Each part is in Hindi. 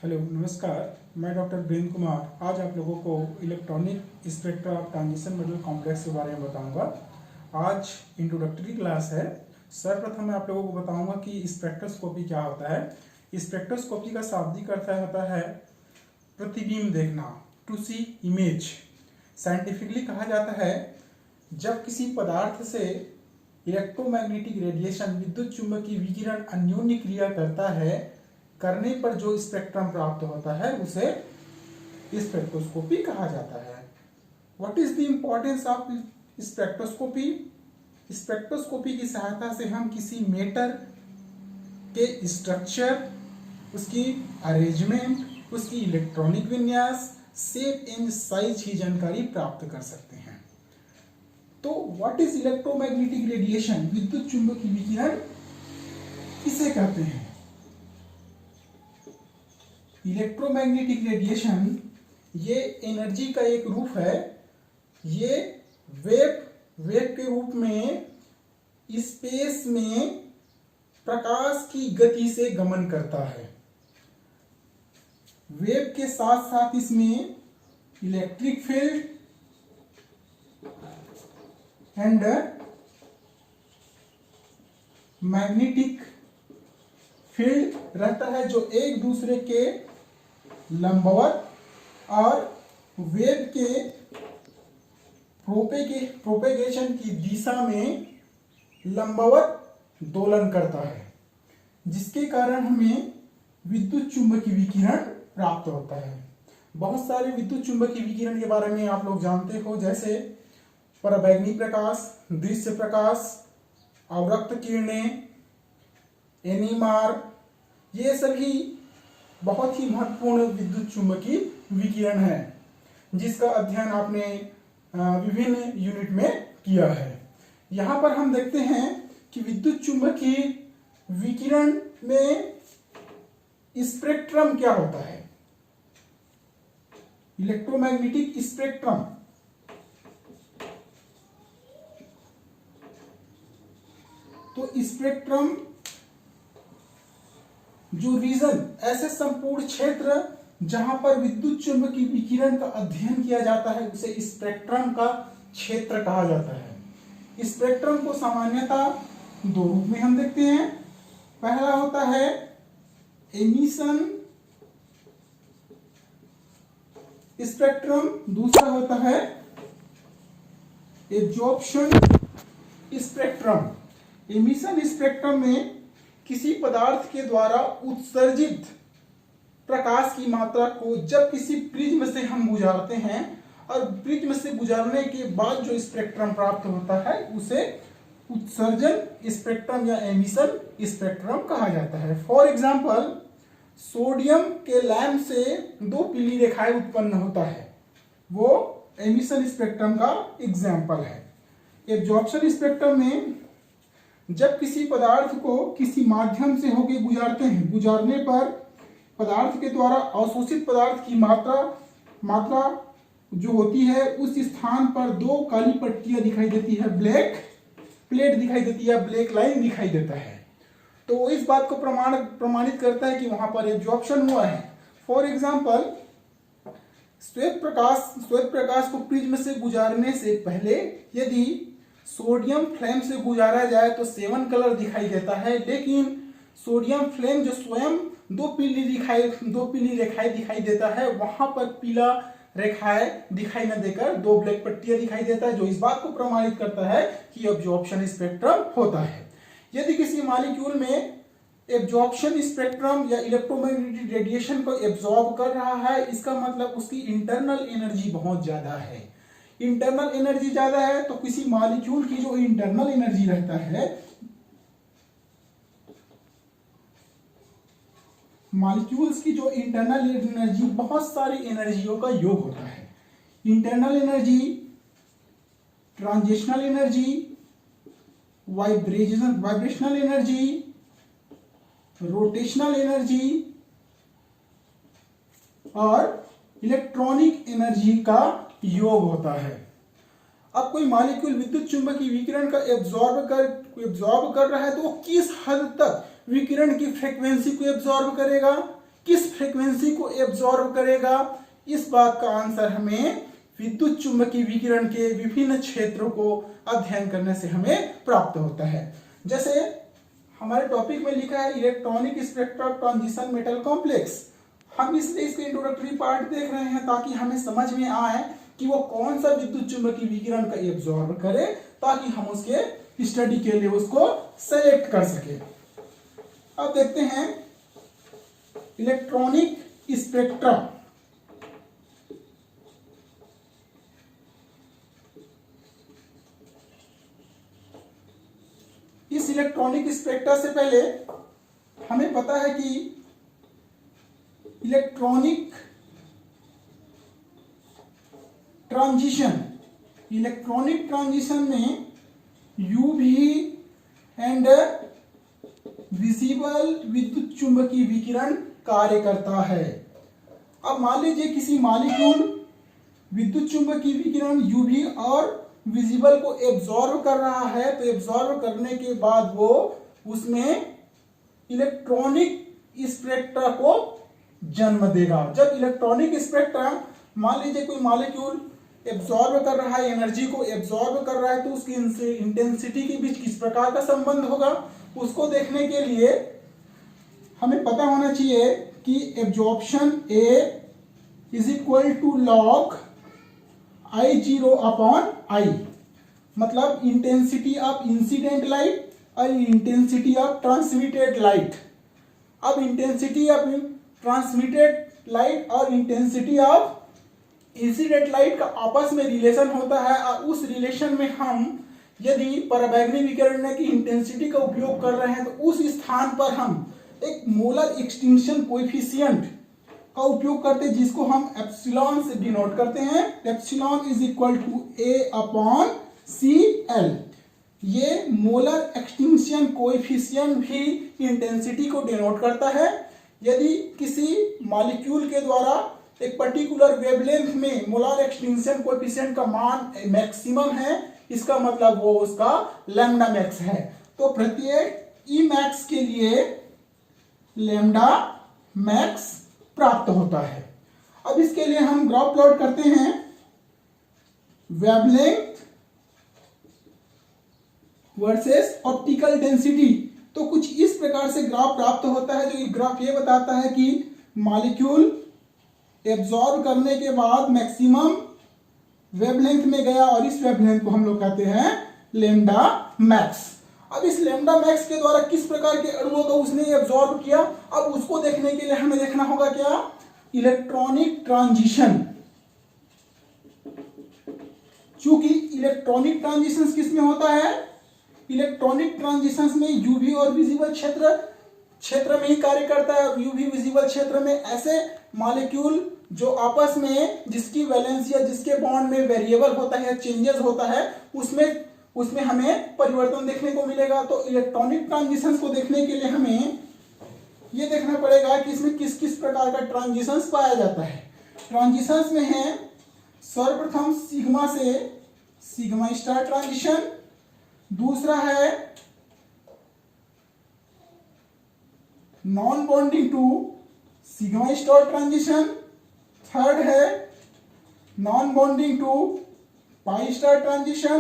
हेलो नमस्कार। मैं डॉक्टर वीरेंद्र कुमार आज आप लोगों को electronic spectra of transition module complex के बारे में बताऊंगा। आज इंट्रोडक्टरी क्लास है। सर्वप्रथम मैं आप लोगों को बताऊंगा कि स्पेक्ट्रोस्कोपी क्या होता है। स्पेक्ट्रोस्कोपी का शाब्दिक अर्थ होता है प्रतिबिंब देखना, टू सी इमेज। साइंटिफिकली कहा जाता है जब किसी पदार्थ से इलेक्ट्रोमैग्नेटिक रेडिएशन विद्युत चुंबकीय विकिरण अन्योन्य क्रिया करने पर जो स्पेक्ट्रम प्राप्त होता है उसे स्पेक्ट्रोस्कोपी कहा जाता है। What is the importance of spectroscopy? Spectroscopy की सहायता से हम किसी मैटर के स्ट्रक्चर, उसकी अरेंजमेंट, उसकी इलेक्ट्रॉनिक विन्यास, शेप एंड साइज की जानकारी प्राप्त कर सकते हैं। तो व्हाट इज इलेक्ट्रोमैग्नेटिक रेडिएशन? विद्युत चुंबकीय विकिरण किसे कहते हैं? इलेक्ट्रोमैग्नेटिक रेडिएशन ये एनर्जी का एक रूप है। ये वेव के रूप में स्पेस में प्रकाश की गति से गमन करता है। वेव के साथ साथ इसमें electric field and magnetic field रहता है जो एक दूसरे के लंबवत और वेव के प्रोपेगेशन की दिशा में लंबवत दोलन करता है, जिसके कारण हमें विद्युत चुंबकीय विकिरण प्राप्त होता है। बहुत सारे विद्युत चुंबकीय विकिरण के बारे में आप लोग जानते हो, जैसे पराबैंगनी प्रकाश, दृश्य प्रकाश, अवरक्त किरणें, एनीमार, ये सभी बहुत ही महत्वपूर्ण विद्युत चुंबकीय विकिरण है जिसका अध्ययन आपने विभिन्न यूनिट में किया है। यहां पर हम देखते हैं कि विद्युत चुंबकीय विकिरण में स्पेक्ट्रम क्या होता है। इलेक्ट्रोमैग्नेटिक स्पेक्ट्रम तो स्पेक्ट्रम जो रीजन, ऐसे संपूर्ण क्षेत्र जहां पर विद्युत चुंबकीय विकिरण का अध्ययन किया जाता है उसे स्पेक्ट्रम का क्षेत्र कहा जाता है। स्पेक्ट्रम को सामान्यतः दो रूप में हम देखते हैं। पहला होता है एमिशन स्पेक्ट्रम, दूसरा होता है एब्जॉर्प्शन स्पेक्ट्रम। एमिशन स्पेक्ट्रम में किसी पदार्थ के द्वारा उत्सर्जित प्रकाश की मात्रा को जब किसी प्रिज्म से हम गुजारते हैं और प्रिज्म से गुजारने के बाद जो स्पेक्ट्रम प्राप्त होता है उसे उत्सर्जन स्पेक्ट्रम या एमिशन स्पेक्ट्रम कहा जाता है। फॉर एग्जांपल, सोडियम के लैंप से दो पीली रेखाएं उत्पन्न होता है, वो एमिशन स्पेक्ट्रम का एग्जाम्पल है। एब्जॉर्प्शन स्पेक्ट्रम में जब किसी पदार्थ को किसी माध्यम से होके गुजारने पर पदार्थ के द्वारा अवशोषित पदार्थ की मात्रा जो होती है उस स्थान पर दो काली पट्टियां दिखाई देती है, ब्लैक प्लेट दिखाई देती है, ब्लैक लाइन दिखाई देता है। तो इस बात को प्रमाणित करता है कि वहां पर एब्जॉर्प्शन हुआ है। फॉर एग्जांपल, श्वेत प्रकाश को प्रिज्म से गुजारने से पहले यदि सोडियम फ्लेम से गुजारा जाए तो 7 कलर दिखाई देता है, लेकिन सोडियम फ्लेम जो स्वयं दो पीली रेखाएं दिखाई देता है, वहां पर पीला रेखाएं दिखाई न देकर दो ब्लैक पट्टियां दिखाई देता है, जो इस बात को प्रमाणित करता है कि एब्जॉर्प्शन स्पेक्ट्रम होता है। यदि किसी मॉलिक्यूल में एब्जॉर्प्शन स्पेक्ट्रम या इलेक्ट्रोमैग्नेटिक रेडिएशन को एब्जॉर्ब कर रहा है, इसका मतलब उसकी इंटरनल एनर्जी बहुत ज्यादा है। इंटरनल एनर्जी ज्यादा है तो किसी मॉलिक्यूल की जो इंटरनल एनर्जी रहता है, मॉलिक्यूल्स की जो इंटरनल एनर्जी बहुत सारी एनर्जियों का योग होता है। Internal energy, transitional energy, vibrational energy, rotational energy और इलेक्ट्रॉनिक एनर्जी का योग होता है। अब कोई मॉलिक्यूल विद्युत चुंबकीय विकिरण का एब्जॉर्ब कर रहा है तो वो किस हद तक विकिरण की फ्रीक्वेंसी को एब्जॉर्ब करेगा, किस फ्रीक्वेंसी को एब्जॉर्ब करेगा, इस बात का आंसर हमें विद्युत चुंबकीय विकिरण के विभिन्न क्षेत्रों को अध्ययन करने से हमें प्राप्त होता है। जैसे हमारे टॉपिक में लिखा है electronic spectrum transition metal complex. हम इसलिए इसके इंट्रोडक्टरी पार्ट देख रहे हैं ताकि हमें समझ में आए कि वो कौन सा विद्युत चुंबकीय विकिरण का एब्जॉर्ब करे, ताकि हम उसके स्टडी के लिए उसको सेलेक्ट कर सके। अब देखते हैं इलेक्ट्रॉनिक स्पेक्ट्रम। इस इलेक्ट्रॉनिक स्पेक्ट्रा से पहले हमें पता है कि इलेक्ट्रॉनिक ट्रांजिशन में यूवी एंड विजिबल विद्युत चुंबकीय विकिरण कार्य करता है। अब मान लीजिए किसी मॉलिक्यूल विद्युत चुंबकीय विकिरण यूवी और विजिबल को एब्जॉर्ब कर रहा है, तो एब्जॉर्ब करने के बाद वो उसमें इलेक्ट्रॉनिक स्पेक्ट्रा को जन्म देगा। जब इलेक्ट्रॉनिक स्पेक्ट्रा, मान लीजिए कोई मॉलिक्यूल एब्जॉर्ब कर रहा है, एनर्जी को एब्जॉर्ब कर रहा है, तो उसकी इंटेंसिटी के बीच किस प्रकार का संबंध होगा, उसको देखने के लिए हमें पता होना चाहिए कि absorption A is equal to log I0 upon I, मतलब इंटेंसिटी ऑफ इंसिडेंट लाइट और इंटेंसिटी ऑफ ट्रांसमिटेड लाइट। अब इंटेंसिटी ऑफ ट्रांसमिटेड लाइट और इंटेंसिटी ऑफ इंसिडेंट लाइट का आपस में रिलेशन होता है, और उस रिलेशन में हम यदि पराबैंगनी विकिरण की इंटेंसिटी का उपयोग कर रहे हैं तो उस स्थान पर हम एक मोलर एक्सटिंक्शन कोएफिशिएंट का उपयोग करते हैं, जिसको हम एप्सिलॉन से डिनोट करते हैं। Epsilon is equal to A upon C L. ये मोलर एक्सटिंक्शन कोएफिशिएंट भी इंटेंसिटी को डिनोट करता है। यदि किसी मॉलिक्यूल के द्वारा एक पर्टिकुलर वेवलेंथ में मोलर एक्सटिंक्शन कोएफिशिएंट का मान मैक्सिमम है, इसका मतलब वो उसका लैम्डा मैक्स है। तो प्रत्येक ई मैक्स के लिए लैम्डा मैक्स प्राप्त होता है। अब इसके लिए हम ग्राफ प्लॉट करते हैं, वेवलेंथ वर्सेस ऑप्टिकल डेंसिटी। तो कुछ इस प्रकार से ग्राफ प्राप्त होता है, जो ये ग्राफ ये बताता है कि मॉलिक्यूल एब्जॉर्ब करने के बाद मैक्सिमम वेवलेंथ में गया, और इस वेवलेंथ को हम लोग कहते हैं लैम्डा मैक्स। अब इस लैम्डा मैक्स के द्वारा किस प्रकार के अणुओं को उसने एब्जॉर्ब किया, अब उसको देखने के लिए हमें देखना होगा क्या, इलेक्ट्रॉनिक ट्रांजिशन। क्योंकि इलेक्ट्रॉनिक ट्रांजिशन किस में होता है, इलेक्ट्रॉनिक ट्रांजिशन में यूवी और विजिबल क्षेत्र में ही कार्य करता है। यूवी विजिबल क्षेत्र में ऐसे मॉलिक्यूल जो आपस में जिसकी वैलेंस या जिसके बॉन्ड में वेरिएबल होता है, चेंजेस होता है, उसमें हमें परिवर्तन देखने को मिलेगा। तो इलेक्ट्रॉनिक ट्रांजिशंस को देखने के लिए हमें यह देखना पड़ेगा कि इसमें किस किस प्रकार का ट्रांजिशंस पाया जाता है। ट्रांजिशंस में है सर्वप्रथम सिग्मा से सिग्मा स्टार ट्रांजिशन, दूसरा है non bonding to sigma star transition, third है non bonding to pi star transition,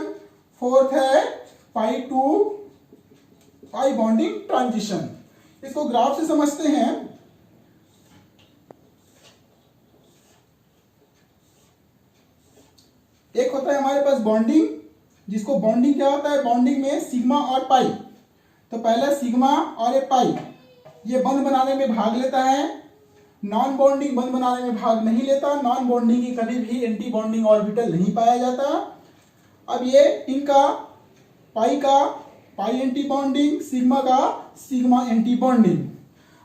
fourth है pi to pi bonding transition. इसको ग्राफ से समझते हैं। एक होता है हमारे पास बॉन्डिंग, जिसको बॉन्डिंग क्या होता है, बॉन्डिंग में सिग्मा और पाई। तो पहले सिग्मा और एक पाई ये बंध बनाने में भाग लेता है, नॉन बॉन्डिंग बंध बनाने में भाग नहीं लेता। नॉन बॉन्डिंग की कभी भी एंटी बॉन्डिंग ऑर्बिटल नहीं पाया जाता। अब ये इनका पाई का पाई एंटी बॉन्डिंग, सिग्मा का सिग्मा एंटी बॉन्डिंग।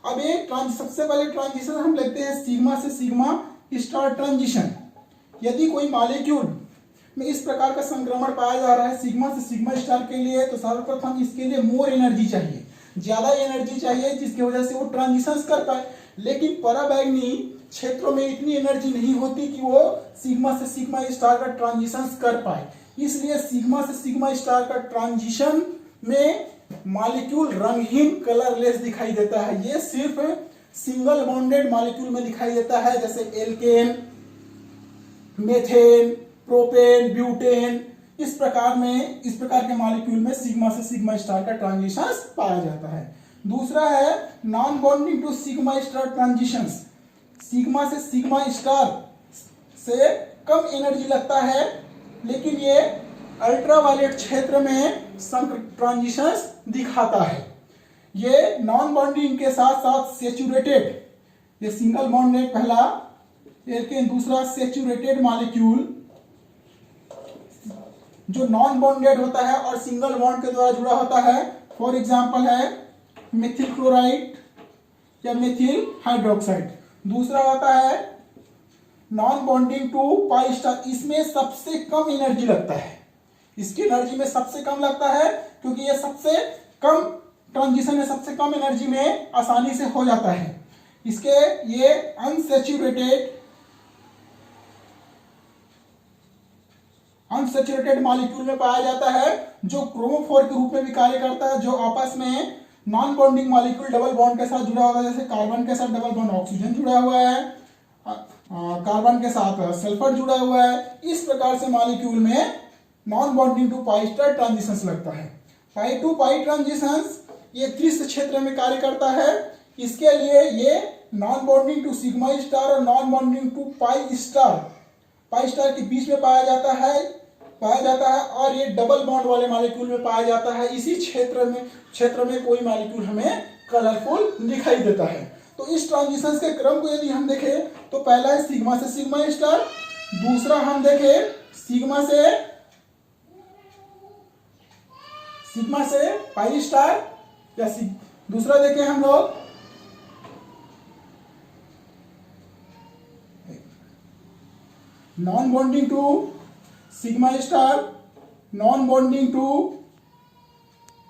अब ये सबसे पहले ट्रांजिशन हम लेते हैं सिग्मा से सिग्मा स्टार ट्रांजिशन। यदि कोई मॉलिक्यूल में इस प्रकार का संक्रमण पाया जा रहा है सिग्मा से सिग्मा स्टार के लिए, तो सर्वप्रथम इसके लिए मोर एनर्जी चाहिए, ज्यादा एनर्जी चाहिए, जिसकी वजह से वो ट्रांजिशंस कर पाए। लेकिन पराबैंगनी क्षेत्रों में इतनी एनर्जी नहीं होती कि वो सिग्मा से सिग्मा स्टार का ट्रांजिशंस कर पाए। इसलिए सिग्मा से सिग्मा स्टार का ट्रांजिशन में मॉलिक्यूल रंगहीन कलरलेस दिखाई देता है। ये सिर्फ सिंगल बॉन्डेड मॉलिक्यूल में दिखाई देता है, जैसे एल्केन, मेथेन, प्रोपेन, ब्यूटेन। इस प्रकार के मॉलिक्यूल में सिग्मा से सिग्मा स्टार का ट्रांजिशन पाया जाता है। दूसरा है non bonding to sigma star transitions. Sigma से सिग्मा स्टार से कम एनर्जी लगता है, लेकिन ये अल्ट्रावायलेट क्षेत्र में संकर ट्रांजिशंस दिखाता है। ये नॉन बॉन्डिंग के साथ साथ सेचुरेटेड, ये सिंगल बॉन्ड है पहला, लेकिन दूसरा सेचुरेटेड मॉलिक्यूल जो नॉन बॉन्डेड होता है और सिंगल बॉन्ड के द्वारा जुड़ा होता है। फॉर एग्जांपल है मेथिल क्लोराइड या मेथिल हाइड्रोक्साइड। दूसरा होता है non bonding to pi star, इसमें सबसे कम एनर्जी लगता है, इसकी एनर्जी में सबसे कम लगता है क्योंकि ये सबसे कम ट्रांजिशन है, सबसे कम एनर्जी में आसानी से हो जाता है। इसके ये अनसैचुरेटेड मॉलिक्यूल में पाया जाता है, जो क्रोमोफोर के रूप में भी कार्य करता है, जो आपस में non bonding molecule double bond के साथ जुड़ा होता है। जैसे कार्बन के साथ डबल बॉन्ड ऑक्सीजन जुड़ा हुआ है, कार्बन के साथ सल्फर जुड़ा हुआ है। इस प्रकार से मॉलिक्यूल में non bonding to pi star transitions लगता है। पाई टू पाई ट्रांजिशंस ये त्रिस्थ क्षेत्र में कार्य करता है। इसके लिए ये non bonding to sigma star और non bonding to pi star के बीच में पाया जाता है और ये डबल बॉन्ड वाले मॉलिक्यूल में पाया जाता है। इसी क्षेत्र में कोई मॉलिक्यूल हमें कलरफुल दिखाई देता है। तो इस ट्रांजिशंस के क्रम को यदि हम देखें तो पहला है सिग्मा से सिग्मा स्टार, दूसरा हम देखें सिग्मा से पाई स्टार, या दूसरा देखें हम लोग non bonding to sigma star, non bonding to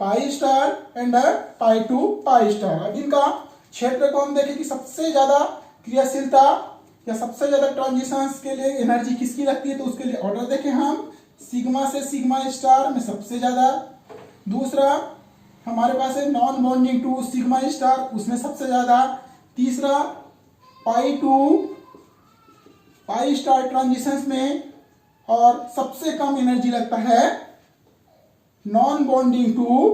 pi star and pi to pi star. अब इनका क्षेत्र को हम देखें कि सबसे ज्यादा क्रियाशीलता या सबसे ज्यादा ट्रांजिशंस के लिए एनर्जी किसकी लगती है, तो उसके लिए ऑर्डर देखें हम सिग्मा से सिग्मा स्टार में सबसे ज्यादा। दूसरा हमारे पास है non bonding to sigma star, उसमें सबसे ज्यादा। तीसरा pi to pi star transitions में, और सबसे कम एनर्जी लगता है non bonding to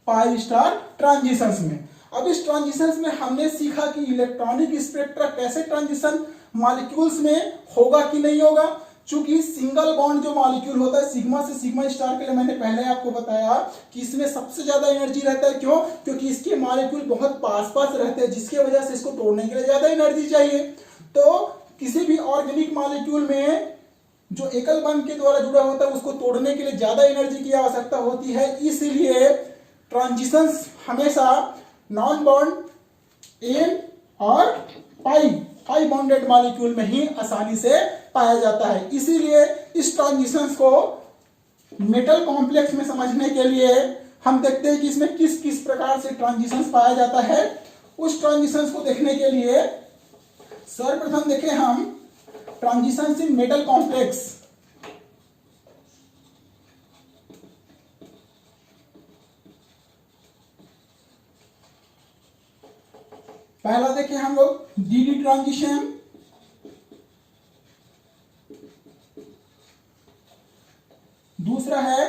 pi star transitions में। अब इस ट्रांजिशंस में हमने सीखा कि इलेक्ट्रॉनिक स्पेक्ट्रा कैसे ट्रांजिशन मॉलिक्यूल्स में होगा कि नहीं होगा। चूंकि सिंगल बॉन्ड जो मॉलिक्यूल होता है सिग्मा से सिग्मा स्टार के लिए मैंने पहले आपको बताया कि इसमें सबसे ज्यादा एनर्जी रहता है। क्यों? क्योंकि इसके मॉलिक्यूल बहुत पास रहते हैं, जिसकी वजह से इसको तोड़ने के लिए ज्यादा एनर्जी चाहिए। तो किसी भी ऑर्गेनिक मॉलिक्यूल में जो एकल बंध के द्वारा जुड़ा होता है उसको तोड़ने के लिए ज्यादा एनर्जी की आवश्यकता होती है। इसलिए ट्रांजिशंस हमेशा नॉन बॉन्ड एन और पाई बॉन्डेड मॉलिक्यूल में ही आसानी से पाया जाता है। इसीलिए इस ट्रांजिशंस को मेटल कॉम्प्लेक्स में समझने के लिए हम देखते हैं कि इसमें किस किस प्रकार से ट्रांजिशंस पाया जाता है। उस ट्रांजिशंस को देखने के लिए सर्वप्रथम देखें हम ट्रांजिशंस इन मेटल कॉम्प्लेक्स। पहला देखें हम लोग डीडी ट्रांजिशन, दूसरा है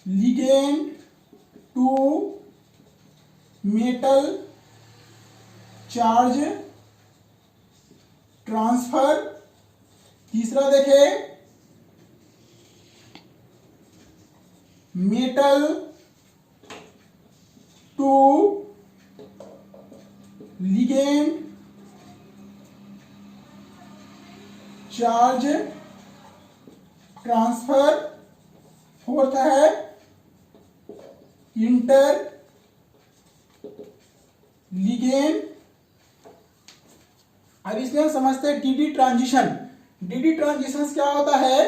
ligand to metal charge transfer, तीसरा देखें metal to ligand charge transfer, fourth है इंटर लिगेंड। अब इसमें हम समझते हैं डीडी ट्रांजिशन। डीडी ट्रांजिशंस क्या होता है?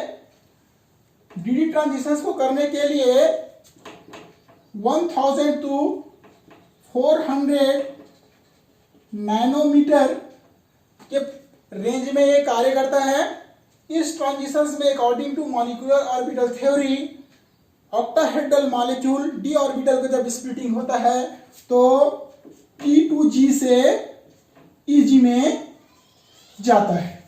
डीडी ट्रांजिशंस को करने के लिए 1000 to 400 नैनोमीटर के रेंज में ये कार्य करता है। इस ट्रांजिशंस में according to molecular orbital theory octahedral molecule D orbital का जब स्प्लिटिंग होता है तो T2G से EG में जाता है।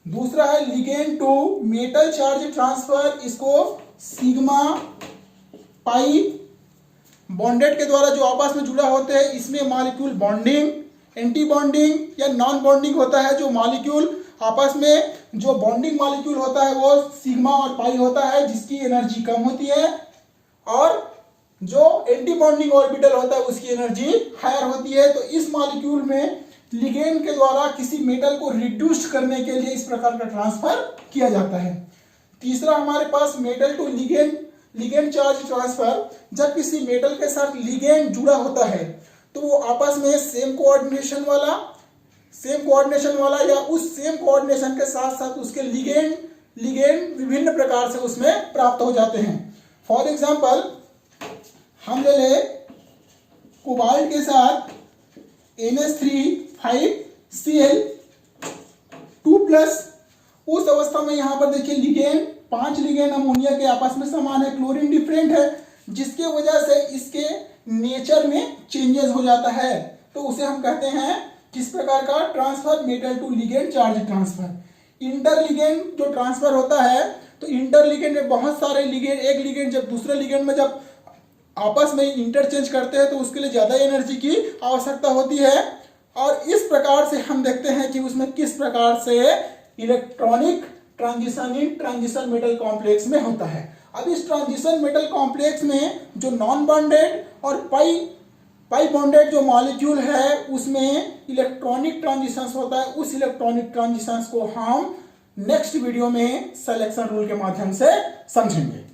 दूसरा है ligand to metal charge transfer, इसको सिग्मा पाई बॉन्डेड के द्वारा जो आपस में जुड़ा होते हैं, इसमें मॉलिक्यूल बॉन्डिंग, एंटी बॉन्डिंग या नॉन बॉन्डिंग होता है। जो मॉलिक्यूल आपस में जो बॉन्डिंग मॉलिक्यूल होता है वो सिग्मा और पाई होता है, जिसकी एनर्जी कम होती है, और जो एंटी बॉन्डिंग ऑर्बिटल होता है उसकी एनर्जी हायर होती है। तो इस मॉलिक्यूल में लिगेंड के द्वारा किसी मेटल को रिड्यूस करने के लिए इस प्रकार का ट्रांसफर किया जाता है। तीसरा हमारे पास metal to ligand charge transfer, जब किसी मेटल के साथ लिगेंड जुड़ा होता है तो वो आपस में सेम कोऑर्डिनेशन वाला या उस सेम कोऑर्डिनेशन के साथ साथ उसके लिगेंड विभिन्न प्रकार से उसमें प्राप्त हो जाते हैं। फॉर एग्जांपल हम ले ले कोबाल्ट के साथ NH3 5Cl2+, उस अवस्था में यहां पर देखिए लिगेंड 5 लिगेंड अमोनिया के आपस में समान है, क्लोरीन डिफरेंट है, जिसके वजह से इसके नेचर में चेंजेस हो जाता है। तो उसे हम कहते हैं किस प्रकार का transfer, metal to ligand charge transfer. Interligand जो ट्रांसफर होता है, तो इंटरलिगेंड में बहुत सारे लिगेंड, एक लिगेंड जब दूसरे लिगेंड में जब आपस में इंटरचेंज करते हैं तो उसके लिए ज्यादा एनर्जी की आवश्यकता होती है, और इस प्रकार से हम देखते हैं कि उसमें किस प्रकार से electronic transition in transition metal complex में होता है। अब इस ट्रांजिशन मेटल कॉम्प्लेक्स में जो नॉन बॉन्डेड और पाई बॉन्डेड जो मॉलिक्यूल है उसमें इलेक्ट्रॉनिक ट्रांजिशंस होता है। उस इलेक्ट्रॉनिक ट्रांजिशंस को हम नेक्स्ट वीडियो में सिलेक्शन रूल के माध्यम से समझेंगे।